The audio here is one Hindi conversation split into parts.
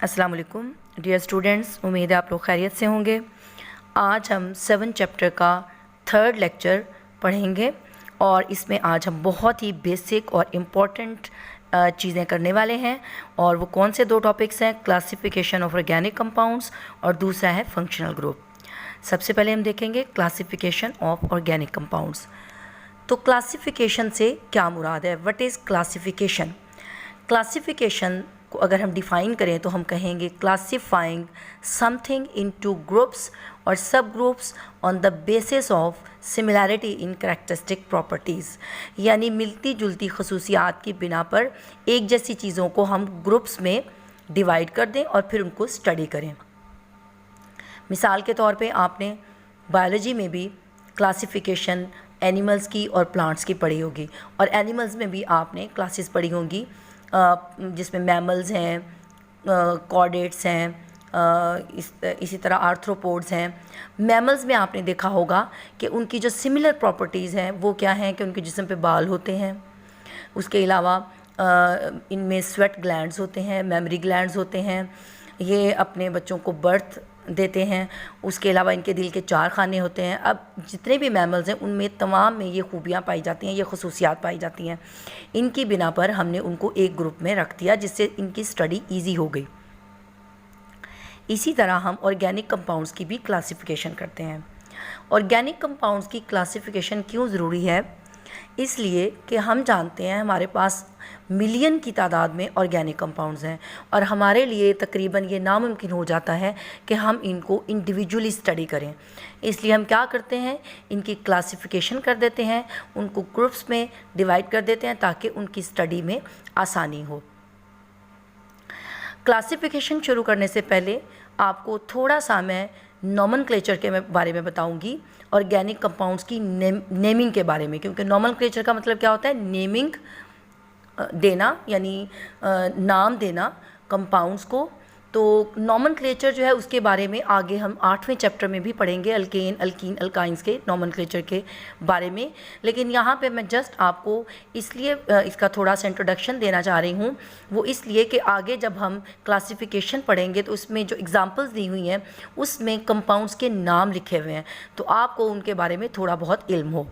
अस्सलाम वालेकुम डियर स्टूडेंट्स, उम्मीद है आप लोग खैरियत से होंगे। आज हम 7 चैप्टर का 3rd लेक्चर पढ़ेंगे और इसमें आज हम बहुत ही बेसिक और इम्पॉर्टेंट चीज़ें करने वाले हैं। और वो कौन से 2 टॉपिक्स हैं, क्लासिफिकेशन ऑफ ऑर्गेनिक कंपाउंड्स और दूसरा है फंक्शनल ग्रुप। सबसे पहले हम देखेंगे क्लासिफिकेशन ऑफ ऑर्गेनिक कंपाउंड्स। तो क्लासिफिकेशन से क्या मुराद है, व्हाट इज़ क्लासिफिकेशन। क्लासिफिकेशन को अगर हम डिफ़ाइन करें तो हम कहेंगे क्लासिफाइंग समथिंग इनटू ग्रुप्स और सब groups on the basis of similarity in characteristic properties, यानी मिलती जुलती खसूसियात की बिना पर एक जैसी चीज़ों को हम ग्रुप्स में डिवाइड कर दें और फिर उनको स्टडी करें। मिसाल के तौर पे आपने बायोलॉजी में भी क्लासिफिकेशन एनिमल्स की और प्लांट्स की पढ़ी होगी, और एनिमल्स में भी आपने क्लासेस पढ़ी होंगी जिसमें मैमल्स हैं, कॉर्डेट्स हैं, इसी तरह आर्थ्रोपोड्स हैं। मैमल्स में आपने देखा होगा कि उनकी जो सिमिलर प्रॉपर्टीज़ हैं वो क्या हैं कि उनके जिस्म पे बाल होते हैं, उसके अलावा इनमें स्वेट ग्लैंड्स होते हैं, मेमोरी ग्लैंड्स होते हैं, ये अपने बच्चों को बर्थ देते हैं। उसके अलावा इनके दिल के 4 खाने होते हैं। अब जितने भी मैमल्स हैं उनमें तमाम में ये खूबियाँ पाई जाती हैं, ये खसूसियात पाई जाती हैं। इनकी बिना पर हमने उनको एक ग्रुप में रख दिया जिससे इनकी स्टडी इजी हो गई। इसी तरह हम ऑर्गेनिक कंपाउंड्स की भी क्लासिफिकेशन करते हैं। ऑर्गेनिक कंपाउंड्स की क्लासिफिकेशन क्यों ज़रूरी है, इसलिए कि हम जानते हैं हमारे पास मिलियन की तादाद में ऑर्गेनिक कंपाउंड्स हैं और हमारे लिए तकरीबन ये नामुमकिन हो जाता है कि हम इनको इंडिविजुअली स्टडी करें। इसलिए हम क्या करते हैं, इनकी क्लासिफिकेशन कर देते हैं, उनको ग्रुप्स में डिवाइड कर देते हैं ताकि उनकी स्टडी में आसानी हो। क्लासिफिकेशन शुरू करने से पहले आपको थोड़ा सा मैं नॉमेनक्लेचर के बारे में बताऊंगी, ऑर्गेनिक कंपाउंड्स की नेमिंग के बारे में, क्योंकि नॉमेनक्लेचर का मतलब क्या होता है, नेमिंग देना, यानी नाम देना कंपाउंड्स को। तो नॉमेनक्लेचर जो है उसके बारे में आगे हम 8वें चैप्टर में भी पढ़ेंगे, अल्केन, अल्कीन, अल्काइंस के नॉमेनक्लेचर के बारे में। लेकिन यहाँ पे मैं जस्ट आपको इसलिए इसका थोड़ा सा इंट्रोडक्शन देना चाह रही हूँ, वो इसलिए कि आगे जब हम क्लासिफिकेशन पढ़ेंगे तो उसमें जो एग्जांपल्स दी हुई हैं उसमें कंपाउंड्स के नाम लिखे हुए हैं, तो आपको उनके बारे में थोड़ा बहुत इल्म हो।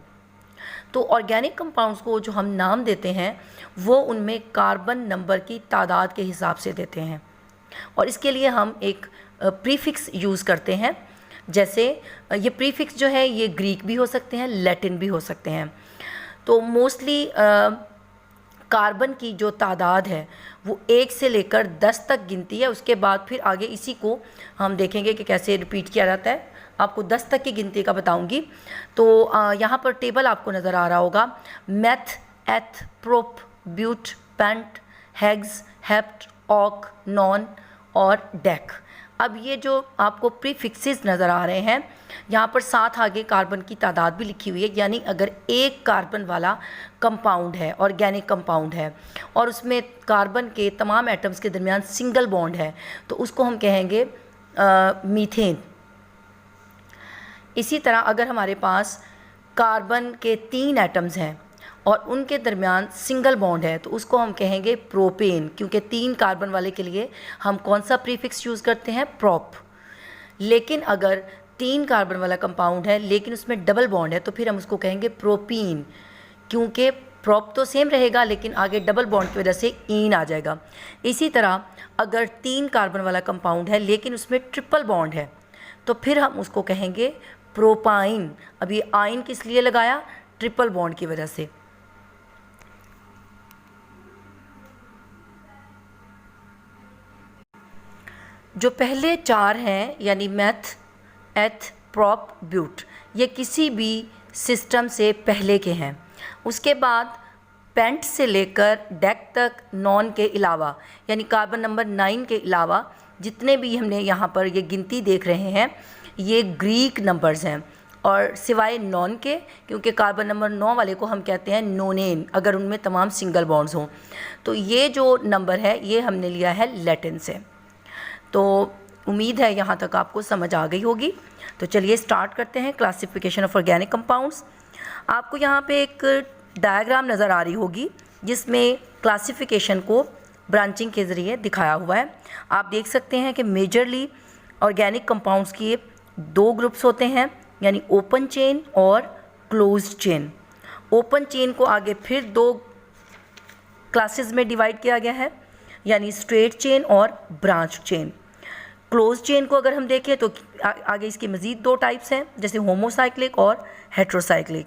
तो ऑर्गेनिक कंपाउंड्स को जो हम नाम देते हैं वो उनमें कार्बन नंबर की तादाद के हिसाब से देते हैं, और इसके लिए हम एक प्रीफिक्स यूज़ करते हैं। जैसे ये प्रीफिक्स जो है ये ग्रीक भी हो सकते हैं, लैटिन भी हो सकते हैं। तो मोस्टली कार्बन की जो तादाद है वो 1 से लेकर 10 तक गिनती है, उसके बाद फिर आगे इसी को हम देखेंगे कि कैसे रिपीट किया जाता है। आपको 10 तक की गिनती का बताऊंगी। तो यहाँ पर टेबल आपको नज़र आ रहा होगा, मेथ, एथ, प्रोप, ब्यूट, पेंट, हेग्स, हेप्ट, ऑक, नॉन और डेक। अब ये जो आपको प्रीफिक्सेस नज़र आ रहे हैं, यहाँ पर साथ आगे कार्बन की तादाद भी लिखी हुई है, यानी अगर एक कार्बन वाला कंपाउंड है, ऑर्गेनिक कंपाउंड है, और उसमें कार्बन के तमाम एटम्स के दरमियान सिंगल बॉन्ड है तो उसको हम कहेंगे मीथेन। इसी तरह अगर हमारे पास कार्बन के 3 एटम्स हैं और उनके दरमियान सिंगल बॉन्ड है तो उसको हम कहेंगे प्रोपेन, क्योंकि 3 कार्बन वाले के लिए हम कौन सा प्रीफिक्स यूज़ करते हैं, प्रोप। लेकिन अगर 3 कार्बन वाला कंपाउंड है लेकिन उसमें डबल बॉन्ड है तो फिर हम उसको कहेंगे प्रोपीन, क्योंकि प्रोप तो सेम रहेगा लेकिन आगे डबल बॉन्ड की वजह से ईन आ जाएगा। इसी तरह अगर 3 कार्बन वाला कंपाउंड है लेकिन उसमें ट्रिपल बॉन्ड है तो फिर हम उसको कहेंगे प्रोपाइन। अब ये आइन किस लिए लगाया, ट्रिपल बॉन्ड की वजह से। जो पहले 4 हैं यानी मेथ, एथ, प्रोप, ब्यूट, ये किसी भी सिस्टम से पहले के हैं। उसके बाद पेंट से लेकर डेक तक नॉन के अलावा, यानी कार्बन नंबर 9 के अलावा जितने भी हमने यहाँ पर ये गिनती देख रहे हैं ये ग्रीक नंबर्स हैं, और सिवाय नॉन के, क्योंकि कार्बन नंबर 9 वाले को हम कहते हैं नोनेन अगर उनमें तमाम सिंगल बॉन्ड्स हों। तो ये जो नंबर है ये हमने लिया है लैटिन से। तो उम्मीद है यहाँ तक आपको समझ आ गई होगी। तो चलिए स्टार्ट करते हैं क्लासिफिकेशन ऑफ ऑर्गेनिक कंपाउंड्स। आपको यहाँ पे एक डायग्राम नज़र आ रही होगी जिसमें क्लासिफिकेशन को ब्रांचिंग के ज़रिए दिखाया हुआ है। आप देख सकते हैं कि मेजरली ऑर्गेनिक कंपाउंड्स की दो ग्रुप्स होते हैं, यानी ओपन चेन और क्लोज्ड चेन। ओपन चेन को आगे फिर दो क्लासेस में डिवाइड किया गया है, यानी स्ट्रेट चेन और ब्रांच चेन। क्लोज चेन को अगर हम देखें तो आगे इसके मज़ीद दो टाइप्स हैं, जैसे होमोसाइक्लिक और हेट्रोसाइक्लिक।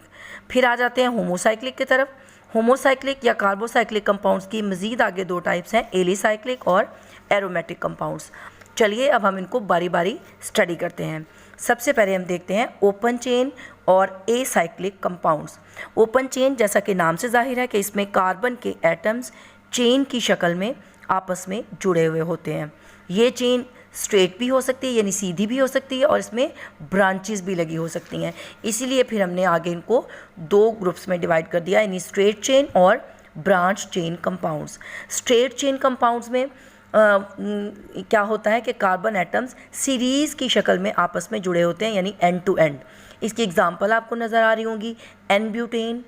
फिर आ जाते हैं होमोसाइक्लिक की तरफ। होमोसाइक्लिक या कार्बोसाइक्लिक कंपाउंड्स की मज़ीद आगे दो टाइप्स हैं, एलिसाइक्लिक और एरोमेटिक कंपाउंड्स। चलिए अब हम इनको बारी बारी स्टडी करते हैं। सबसे पहले हम देखते हैं ओपन चेन और एसाइक्लिक कंपाउंड्स। ओपन चेन जैसा कि नाम से जाहिर है कि इसमें कार्बन के एटम्स चेन की शक्ल में आपस में जुड़े हुए होते हैं। ये चेन स्ट्रेट भी हो सकती है, यानी सीधी भी हो सकती है, और इसमें ब्रांचेस भी लगी हो सकती हैं। इसीलिए फिर हमने आगे इनको दो ग्रुप्स में डिवाइड कर दिया, यानी स्ट्रेट चेन और branch chain compounds. Straight chain compounds में क्या होता है कि कार्बन एटम्स सीरीज़ की शक्ल में आपस में जुड़े होते हैं, यानी एंड टू एंड। इसकी एग्जांपल आपको नज़र आ रही होंगी, एन ब्यूटेन,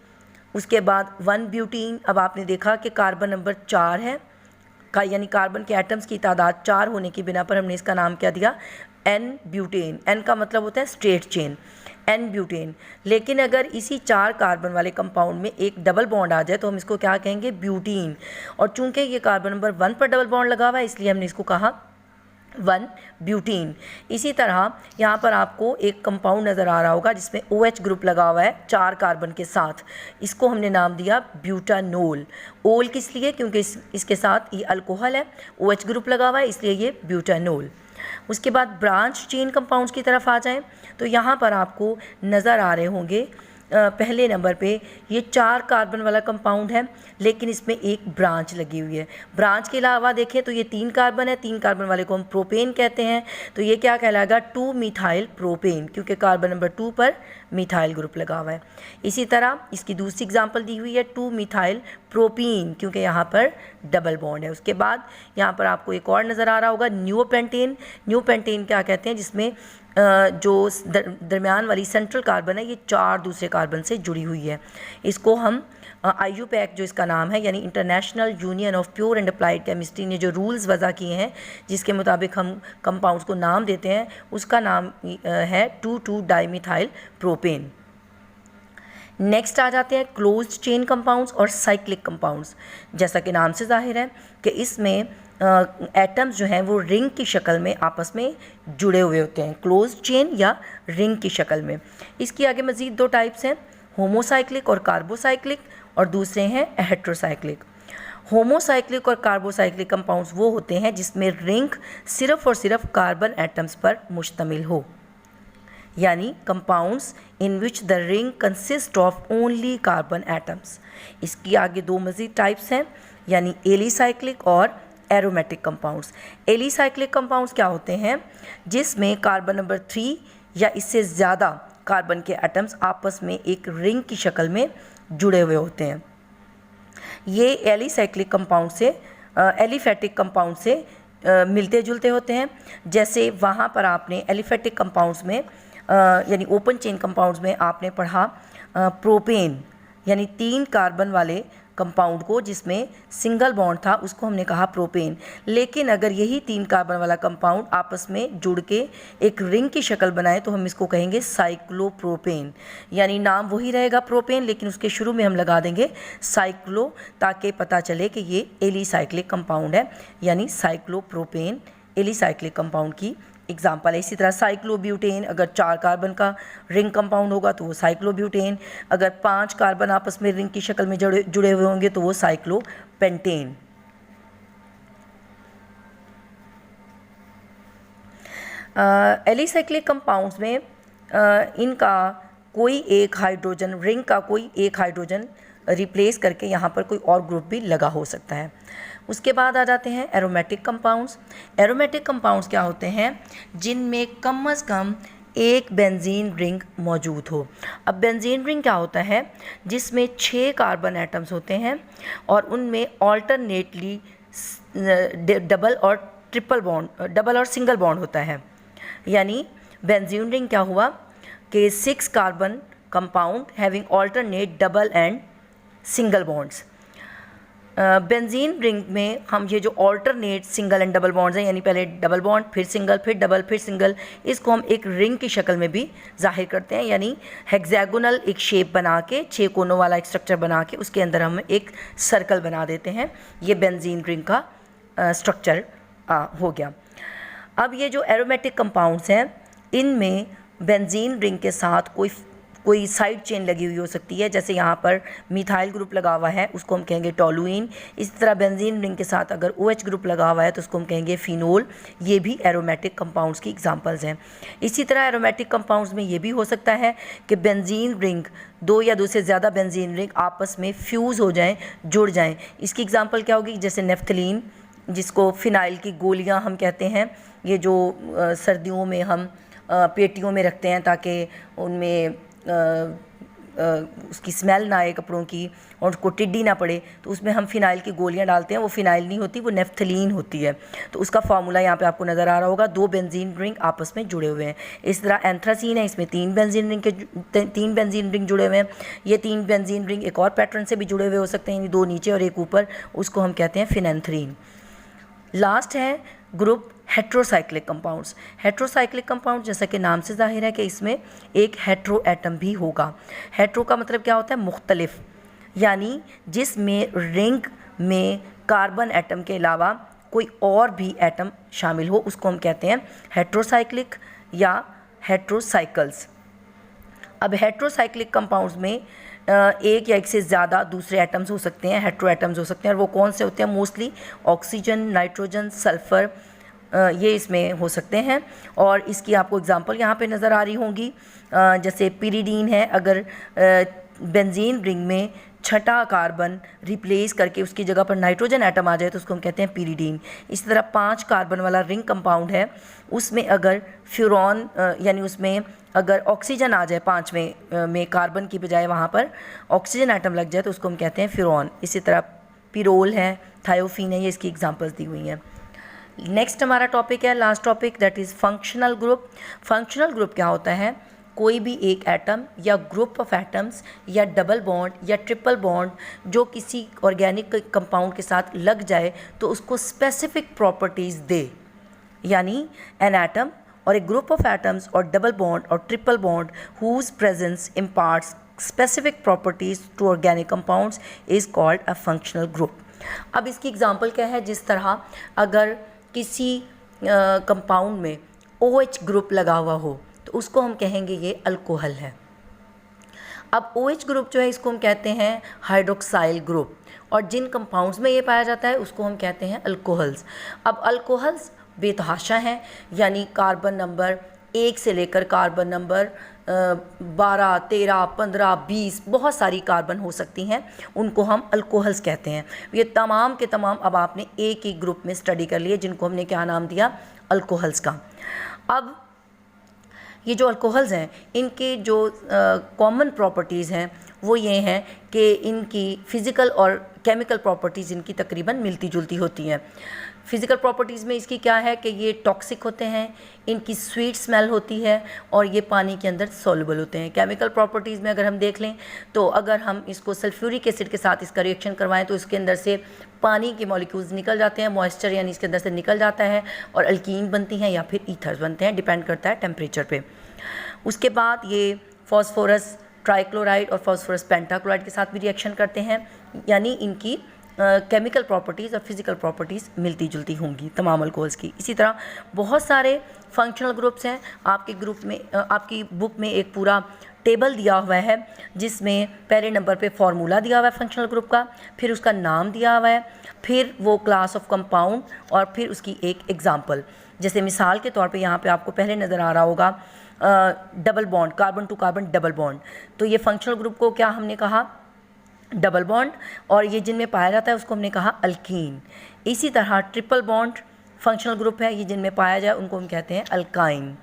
उसके बाद 1 ब्यूटीन। अब आपने देखा कि कार्बन नंबर 4 है, यानी कार्बन के एटम्स की तादाद 4 होने की बिना पर हमने इसका नाम क्या दिया, एन ब्यूटेन। एन का मतलब होता है स्ट्रेट चेन, एन ब्यूटेन। लेकिन अगर इसी 4 कार्बन वाले कंपाउंड में एक डबल बॉन्ड आ जाए तो हम इसको क्या कहेंगे, ब्यूटीन। और चूंकि ये कार्बन नंबर 1 पर डबल बॉन्ड लगा हुआ है, इसलिए हमने इसको कहा 1 ब्यूटीन। इसी तरह यहाँ पर आपको एक कंपाउंड नज़र आ रहा होगा जिसमें OH ग्रुप लगा हुआ है 4 कार्बन के साथ। इसको हमने नाम दिया ब्यूटानोल। ओल किस लिए, क्योंकि इसके साथ ये अल्कोहल है, OH ग्रुप लगा हुआ है, इसलिए ये ब्यूटानोल। उसके बाद ब्रांच चेन कंपाउंड्स की तरफ आ जाएं तो यहाँ पर आपको नज़र आ रहे होंगे पहले नंबर पे ये 4 कार्बन वाला कंपाउंड है, लेकिन इसमें एक ब्रांच लगी हुई है। ब्रांच के अलावा देखें तो ये 3 कार्बन है, 3 कार्बन वाले को हम प्रोपेन कहते हैं, तो ये क्या कहलाएगा, 2 मिथाइल प्रोपेन, क्योंकि कार्बन नंबर 2 पर मिथाइल ग्रुप लगा हुआ है। इसी तरह इसकी दूसरी एग्जांपल दी हुई है 2 मिथाइल प्रोपीन, क्योंकि यहाँ पर डबल बॉन्ड है। उसके बाद यहाँ पर आपको एक और नज़र आ रहा होगा न्यूपेंटेन। न्यूपेंटेन क्या कहते हैं, जिसमें जो दरमियान वाली सेंट्रल कार्बन है ये 4 दूसरे कार्बन से जुड़ी हुई है। इसको हम IUPAC जो इसका नाम है, यानी international union of pure and applied chemistry ने जो रूल्स वज़ा किए हैं जिसके मुताबिक हम कंपाउंड्स को नाम देते हैं, उसका नाम है 2,2 डाइमिथाइल प्रोपेन। नेक्स्ट आ जाते हैं क्लोज्ड चेन कंपाउंड्स और साइक्लिक कंपाउंड्स। जैसा कि नाम से जाहिर है कि इसमें एटम्स जो हैं वो रिंग की शक्ल में आपस में जुड़े हुए होते हैं, क्लोज्ड चेन या रिंग की शक्ल में। इसकी आगे मज़ीद 2 टाइप्स हैं, होमोसाइक्लिक और कार्बोसाइक्लिक, और दूसरे हैं हेट्रोसाइक्लिक। होमोसाइक्लिक और कार्बोसाइक्लिक कंपाउंड्स वो होते हैं जिसमें रिंग सिर्फ़ और सिर्फ कार्बन एटम्स पर मुश्तमिल हो, यानी compounds in which the ring consist of only carbon atoms. इसकी आगे 2 मज़ीद टाइप्स हैं, यानी एलिसाइक्लिक और एरोमेटिक कंपाउंड्स। एलिसाइक्लिक कंपाउंड्स क्या होते हैं, जिसमें कार्बन नंबर 3 या इससे ज़्यादा कार्बन के एटम्स आपस में एक रिंग की शक्ल में जुड़े हुए होते हैं। ये एलिसाइक्लिक कंपाउंड से एलिफेटिक कंपाउंड से मिलते जुलते होते हैं। जैसे वहाँ पर आपने एलिफेटिक कंपाउंड्स में यानी ओपन चेन कंपाउंड्स में आपने पढ़ा प्रोपेन, यानी 3 कार्बन वाले कंपाउंड को जिसमें सिंगल बॉन्ड था उसको हमने कहा प्रोपेन। लेकिन अगर यही 3 कार्बन वाला कंपाउंड आपस में जुड़ के एक रिंग की शक्ल बनाए तो हम इसको कहेंगे साइक्लोप्रोपेन, यानी नाम वही रहेगा प्रोपेन, लेकिन उसके शुरू में हम लगा देंगे साइक्लो, ताकि पता चले कि ये एलिसाइक्लिक कंपाउंड है, यानी साइक्लोप्रोपेन एलिसाइक्लिक कंपाउंड की एग्जाम्पल है। इसी तरह साइक्लोब्यूटेन, अगर 4 कार्बन का रिंग कंपाउंड होगा तो वो साइक्लोब्यूटेन, अगर 5 कार्बन आपस में रिंग की शक्ल में जुड़े हुए होंगे तो वो साइक्लोपेंटेन। एलिसाइक्लिक कंपाउंड्स में इनका कोई एक हाइड्रोजन, रिंग का कोई एक हाइड्रोजन रिप्लेस करके यहाँ पर कोई और ग्रुप भी लगा हो सकता है। उसके बाद आ जाते हैं एरोमेटिक कंपाउंड्स। एरोमेटिक कंपाउंड्स क्या होते हैं, जिनमें कम से कम एक बेंजीन रिंग मौजूद हो। अब बेंजीन रिंग क्या होता है, जिसमें 6 कार्बन एटम्स होते हैं और उनमें ऑल्टरनेटली डबल और ट्रिपल बॉन्ड, डबल और सिंगल बॉन्ड होता है। यानी बेंजीन रिंग क्या हुआ कि 6 carbon compound having alternate double and single bonds. Benzene ring में हम ये जो alternate single and double bonds हैं, यानी पहले डबल बॉन्ड फिर सिंगल फिर डबल फिर सिंगल, इसको हम एक रिंग की शक्ल में भी जाहिर करते हैं, यानी हेक्सागोनल एक शेप बना के 6 कोनों वाला एक स्ट्रक्चर बना के उसके अंदर हम एक सर्कल बना देते हैं। ये बेंजीन रिंग का स्ट्रक्चर हो गया। अब ये जो एरोमेटिक कंपाउंड्स हैं, इनमें बेंजीन रिंग के साथ कोई साइड चेन लगी हुई हो सकती है। जैसे यहाँ पर मिथाइल ग्रुप लगा हुआ है, उसको हम कहेंगे टोलुइन। इसी तरह बेंजीन रिंग के साथ अगर OH ग्रुप लगा हुआ है तो उसको हम कहेंगे फिनोल। ये भी एरोमेटिक कंपाउंड्स की एग्जांपल्स हैं। इसी तरह एरोमेटिक कंपाउंड्स में ये भी हो सकता है कि बेंजीन रिंग, 2 या 2 से ज़्यादा बेंजीन रिंग आपस में फ्यूज़ हो जाएँ, जुड़ जाएँ। इसकी एग्जाम्पल क्या होगी? जैसे नेफ्थलीन, जिसको फिनाइल की गोलियाँ हम कहते हैं। ये जो सर्दियों में हम पेटियों में रखते हैं ताकि उनमें उसकी स्मेल ना आए कपड़ों की और उसको टिड्डी ना पड़े, तो उसमें हम फिनाइल की गोलियां डालते हैं। वो फिनाइल नहीं होती, वो नेफ्थलीन होती है। तो उसका फार्मूला यहाँ पे आपको नज़र आ रहा होगा। 2 बेंजीन रिंग आपस में जुड़े हुए हैं। इस तरह एंथ्रासीन है, इसमें 3 बेंजीन रिंग जुड़े हुए हैं। ये 3 बेंजीन रिंग एक और पैटर्न से भी जुड़े हुए हो सकते हैं, यानी 2 नीचे और एक ऊपर, उसको हम कहते हैं फिनेंथ्रीन। लास्ट है group heterocyclic compounds. Heterocyclic compound जैसा कि नाम से जाहिर है कि इसमें एक हेट्रो एटम भी होगा। हेट्रो का मतलब क्या होता है? मुख्तलिफ, यानी जिसमें रिंग में कार्बन एटम के अलावा कोई और भी एटम शामिल हो, उसको हम कहते हैं हेट्रोसाइक्लिक या हेट्रोसाइकल्स। अब हेट्रोसाइक्लिक कंपाउंड्स में एक या एक से ज़्यादा दूसरे एटम्स हो सकते हैं, हेट्रो एटम्स हो सकते हैं। और वो कौन से होते हैं? मोस्टली ऑक्सीजन, नाइट्रोजन, सल्फ़र, ये इसमें हो सकते हैं। और इसकी आपको एग्जांपल यहाँ पे नज़र आ रही होंगी। जैसे पिरिडीन है, अगर बेंजीन रिंग में 6ठा कार्बन रिप्लेस करके उसकी जगह पर नाइट्रोजन एटम आ जाए तो उसको हम कहते हैं पिरिडीन। इसी तरह 5 कार्बन वाला रिंग कंपाउंड है, उसमें अगर फ्यूरॉन यानी उसमें अगर ऑक्सीजन आ जाए 5 में कार्बन की बजाय वहाँ पर ऑक्सीजन एटम लग जाए तो उसको हम कहते हैं फ्यूरॉन। इसी तरह पिरोल है, थायोफीन है, ये इसकी एग्जांपल्स दी हुई हैं। नेक्स्ट हमारा टॉपिक है, last topic, that is functional group. Functional group क्या होता है? कोई भी एक एटम या ग्रुप ऑफ एटम्स या डबल बॉन्ड या ट्रिपल बॉन्ड जो किसी ऑर्गेनिक कंपाउंड के साथ लग जाए तो उसको स्पेसिफिक प्रॉपर्टीज़ दे। यानी एन एटम और ए ग्रुप ऑफ एटम्स और डबल बॉन्ड और triple bond whose presence imparts specific properties to organic compounds is called a functional group। अब इसकी एग्जांपल क्या है? जिस तरह अगर किसी कंपाउंड में OH ग्रुप लगा हुआ हो तो उसको हम कहेंगे ये अल्कोहल है। अब OH ग्रुप जो है इसको हम कहते हैं हाइड्रोक्साइल ग्रुप, और जिन कंपाउंड्स में ये पाया जाता है उसको हम कहते हैं अल्कोहल्स। अब अल्कोहल्स बेतहाशा हैं, यानी कार्बन नंबर 1 से लेकर कार्बन नंबर 12, 13, 15, 20 बहुत सारी कार्बन हो सकती हैं, उनको हम अल्कोहल्स कहते हैं। ये तमाम के तमाम अब आपने एक ही ग्रुप में स्टडी कर लिए, जिनको हमने क्या नाम दिया? अल्कोहल्स का। अब ये जो अल्कोहल्स हैं, इनके जो कॉमन प्रॉपर्टीज़ हैं वो ये हैं कि इनकी फ़िज़िकल और केमिकल प्रॉपर्टीज़ इनकी तकरीबन मिलती जुलती होती हैं। फ़िज़िकल प्रॉपर्टीज़ में इसकी क्या है कि ये टॉक्सिक होते हैं, इनकी स्वीट स्मेल होती है और ये पानी के अंदर सॉल्युबल होते हैं। केमिकल प्रॉपर्टीज़ में अगर हम देख लें तो अगर हम इसको सल्फ्यूरिक एसिड के साथ इसका रिएक्शन करवाएं तो इसके अंदर से पानी के मॉलिक्यूल्स निकल जाते हैं, मॉइस्चर यानी इसके अंदर से निकल जाता है और अल्कीन बनती हैं या फिर ईथर्स बनते हैं, डिपेंड करता है टेम्परेचर पे। उसके बाद ये फॉस्फोरस ट्राइक्लोराइड और फॉस्फोरस पेंटाक्लोराइड के साथ भी रिएक्शन करते हैं, यानी इनकी केमिकल प्रॉपर्टीज़ और फिज़िकल प्रॉपर्टीज़ मिलती जुलती होंगी तमाम अल्कोहल्स की। इसी तरह बहुत सारे फंक्शनल ग्रुप्स हैं। आपके ग्रुप में आपकी बुक में एक पूरा टेबल दिया हुआ है जिसमें पहले नंबर पे फार्मूला दिया हुआ है फंक्शनल ग्रुप का, फिर उसका नाम दिया हुआ है, फिर वो क्लास ऑफ कंपाउंड और फिर उसकी एक एग्जांपल। जैसे मिसाल के तौर पे यहाँ पे आपको पहले नज़र आ रहा होगा double bond, carbon to carbon double bond, तो ये फंक्शनल ग्रुप को क्या हमने कहा? डबल बॉन्ड, और ये जिनमें पाया जाता है उसको हमने कहा अल्कीन। इसी तरह ट्रिपल बॉन्ड फंक्शनल ग्रुप है, ये जिनमें पाया जाए उनको हम कहते हैं अल्काइन।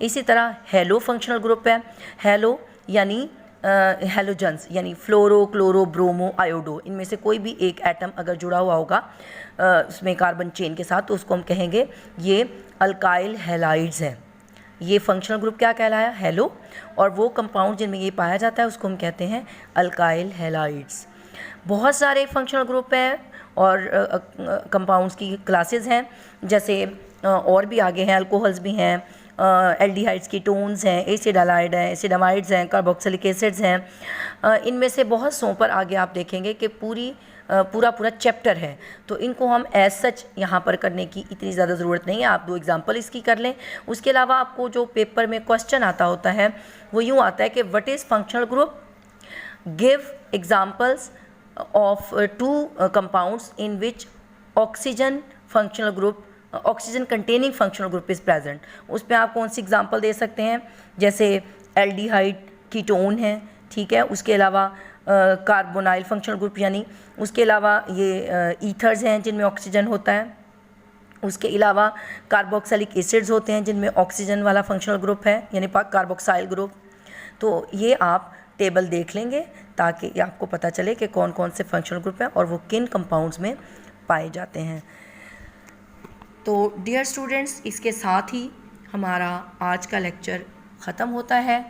इसी तरह हेलो फंक्शनल ग्रुप है, हेलो यानी हेलोजन्स यानी फ्लोरो, क्लोरो, ब्रोमो, आयोडो, इनमें से कोई भी एक एटम अगर जुड़ा हुआ होगा उसमें कार्बन चेन के साथ तो उसको हम कहेंगे ये अल्काइल हैलाइड्स हैं। ये फंक्शनल ग्रुप क्या कहलाया? हेलो। और वो कंपाउंड जिनमें ये पाया जाता है उसको हम कहते हैं अल्काइल हैलाइड्स। बहुत सारे फंक्शनल ग्रुप हैं और कंपाउंड्स की क्लासेस हैं, जैसे और भी आगे हैं, अल्कोहल्स भी हैं, एल्डिहाइड्स, कीटोन्स हैं, एसिडालाइड हैं, एसिडामाइड्स हैं, कार्बोक्सिलिक एसिड्स हैं। इनमें से बहुत सौ पर आगे आप देखेंगे कि पूरा चैप्टर है, तो इनको हम एज सच यहाँ पर करने की इतनी ज़्यादा ज़रूरत नहीं है। आप 2 एग्जांपल इसकी कर लें। उसके अलावा आपको जो पेपर में क्वेश्चन आता होता है वो यूँ आता है कि what is functional group, give examples of 2 compounds in which oxygen functional group, oxygen containing functional group is present. उस पर आप कौन सी एग्जांपल दे सकते हैं, जैसे एल्डिहाइड कीटोन है, ठीक है, उसके अलावा कार्बोनाइल फंक्शनल ग्रुप, यानी उसके अलावा ये ईथर्स हैं जिनमें ऑक्सीजन होता है, उसके अलावा कार्बोक्सिलिक एसिड्स होते हैं जिनमें ऑक्सीजन वाला फंक्शनल ग्रुप है, यानी कार्बोक्साइल ग्रुप। तो ये आप टेबल देख लेंगे ताकि ये आपको पता चले कि कौन कौन से फंक्शनल ग्रुप हैं और वो किन कंपाउंड्स में पाए जाते हैं। तो डियर स्टूडेंट्स, इसके साथ ही हमारा आज का लेक्चर ख़त्म होता है।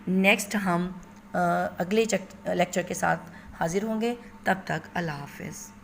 नेक्स्ट हम अगले लेक्चर के साथ हाज़िर होंगे। तब तक अल्लाह हाफ़िज़।